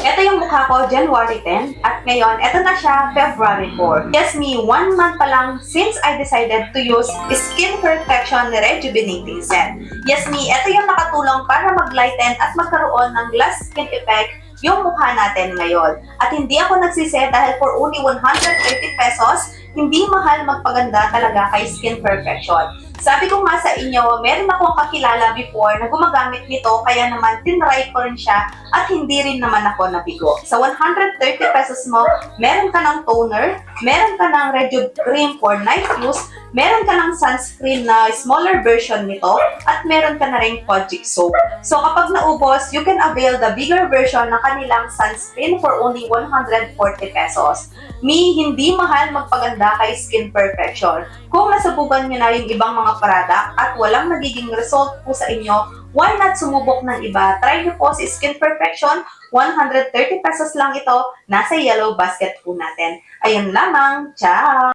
Ito yung mukha ko January 10 at ngayon, ito na siya February 4. Yes me, 1 month pa lang since I decided to use Skin Perfection Rejuvenating Set. Yes me, ito yung nakatulong para mag-lighten at magkaroon ng glass skin effect yung mukha natin ngayon. At hindi ako nagsisi dahil for only 130 pesos, hindi mahal magpaganda talaga kay Skin Perfection. Sabi ko nga sa inyo, meron akong kakilala before na gumagamit nito kaya naman tinry ko rin siya at hindi rin naman ako nabigo. Sa 130 pesos mo, meron ka ng toner, meron ka ng Rejuve cream for night use, meron ka ng sunscreen na smaller version nito, at meron ka na rin kojic soap. So kapag naubos, you can avail the bigger version ng kanilang sunscreen for only 140 pesos. Hindi mahal magpaganda kay Skin Perfection. Kung nasubukan nyo na yung ibang mga product at walang nagiging result po sa inyo, why not sumubok ng iba? Try nyo po si Skin Perfection. 130 pesos lang ito. Nasa yellow basket po natin. Ayun lamang. Ciao!